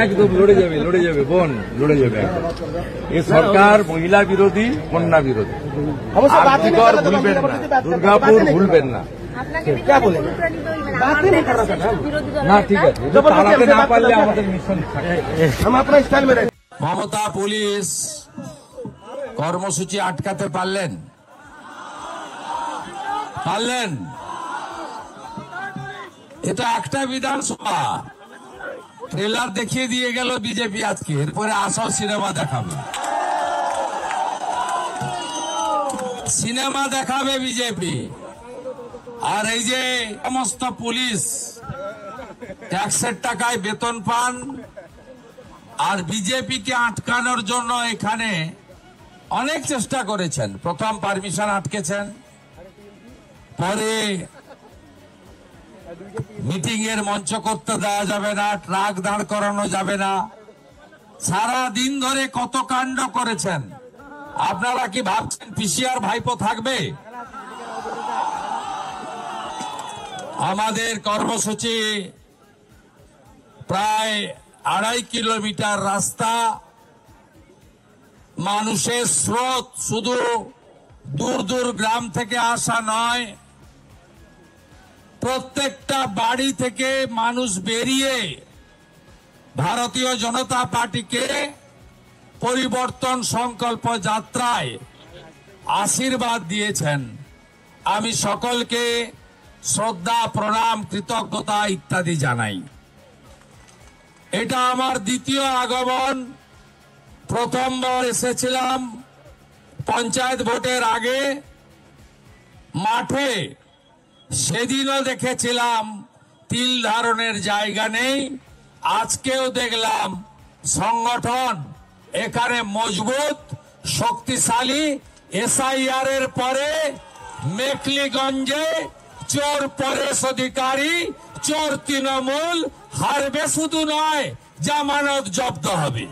একদম লড়ে যাবে বোন, লড়ে যাবে। এ সরকার মহিলা বিরোধী, কন্যা বিরোধী। ভুলবেন না, দুর্গাপুর ভুলবেন না। না ঠিক আছে, তাড়াতে না পারলে আমাদের মিশন থাকে। মমতা পুলিশ কর্মসূচি আটকাতে পারলেন? এটা একটা বিধানসভা। ট্রেলার দেখিয়ে দিয়ে গেল বিজেপি আজকে, এরপরে আসল সিনেমা দেখাবে বিজেপি। আর এই যে সমস্ত পুলিশ ট্যাক্সের টাকায় বেতন পান, আর বিজেপিকে আটকানোর জন্য এখানে অনেক চেষ্টা করেছেন। প্রথম পারমিশন আটকেছেন, পরে মিটিং এর মঞ্চ করতে দেওয়া যাবে না, ট্রাক দাঁড় করানো যাবে না। সারা দিন ধরে কত কাণ্ড করেছেন। আপনারা কি ভাবছেন পিসিআর ভাইপো থাকবে? আমাদের কর্মসূচি প্রায় 2.5 কিলোমিটার রাস্তা। মানুষের স্রোত শুধু দূর দূর গ্রাম থেকে আসা নয়, প্রত্যেকটা বাড়ি থেকে মানুষ বেরিয়ে ভারতীয় জনতা পার্টিকে পরিবর্তন সংকল্প যাত্রায় আশীর্বাদ দিয়েছেন। আমি সকলকে শ্রদ্ধা, প্রণাম, কৃতজ্ঞতা ইত্যাদি জানাই। এটা আমার দ্বিতীয় আগমন। প্রথমবার এসেছিলাম পঞ্চায়েত ভোটের আগে মাঠে, সেদিনও দেখেছিলাম তিল ধারণের জায়গা নেই। আজকেও দেখলাম সংগঠন এখানে মজবুত, শক্তিশালী। এসআইআর এর পরে মেখলিগঞ্জে চোর পরেশ অধিকারী, চোর তৃণমূল হারবে, শুধু নয় জামানত জব্দ হবে।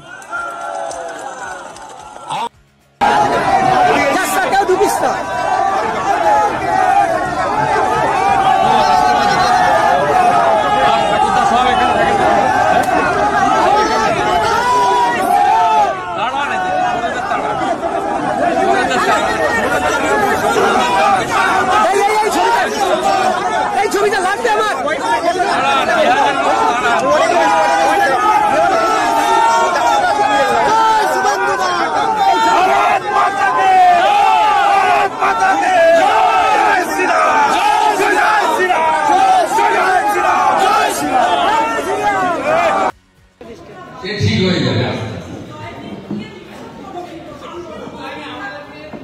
ঠিক হয়ে যাবে।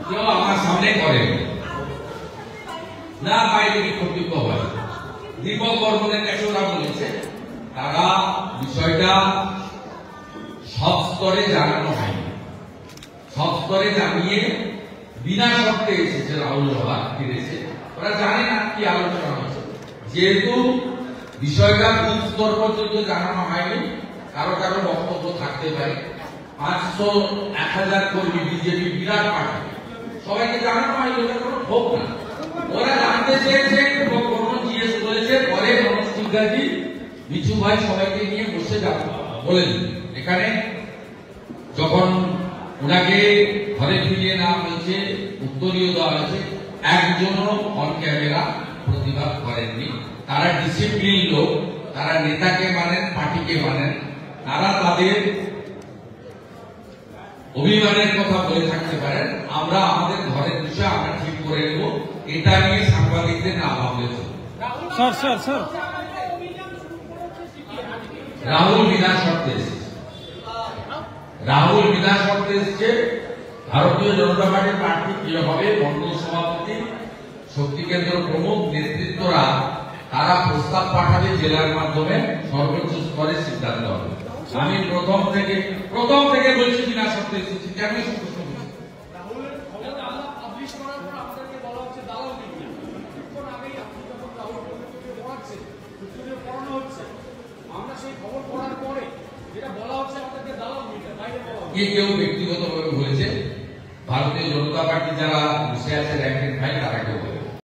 কেউ আমার সামনে করে না, বাইরে কর্তৃত্ব হয়। দীপক বর্মনের কাছে ওরা বলেছে, তারা বিষয়টা সব স্তরে জানানো হয়নি। সব স্তরে জানিয়ে বিনা শর্তে এসেছে রাহুল সভা ফিরেছে। ওরা জানে না কি আলোচনা হচ্ছে। যেহেতু বিষয়টা বুথ স্তর পর্যন্ত জানানো হয়নি, কারো কারো বক্তব্য থাকতে পারে। 500-1000 কর্মী বিজেপি বিরাট পার্টি, সবাইকে জানানো হয়, এটা কোনো ক্ষোভ না। ওরা জানতে চেয়েছে, জিজ্ঞেস করেছে, পরে মনোজ ত্রিপাঠী, মিঠু ভাই সবাইকে নিয়ে বসে যাবে বলেন। এখানে যখন ওনাকে ঘরে ফিরিয়ে নেওয়া হয়েছে, উত্তরীয় দেওয়া হয়েছে, একজনও অন ক্যামেরা প্রতিবাদ করেননি। তারা ডিসিপ্লিন লোক, তারা নেতাকে মানেন, পার্টিকে মানেন। তারা তাদের অভিমানের কথা বলে থাকতে পারেন, আমরা আমাদের ঘরের বিষয় আমরা ঠিক করে নেব, এটা নিয়ে সাংবাদিকদের না ভাবলে চলবে। রাহুল বিনা শর্তে এসেছে, ভারতীয় জনতা পার্টির প্রার্থী প্রিয় হবে। মন্ডল সভাপতি, শক্তি কেন্দ্র প্রমুখ, নেতৃত্বরা তারা প্রস্তাব পাঠাবে জেলার মাধ্যমে, সর্বোচ্চ স্তরে সিদ্ধান্ত হবে। আমি প্রথম থেকে বলছি বিনা শর্তে এসেছি। কেন কেউ ব্যক্তিগতভাবে বলেছে, ভারতীয় জনতা পার্টি যারা বসে আছে র্যাঙ্ক এন্ড ফাইল,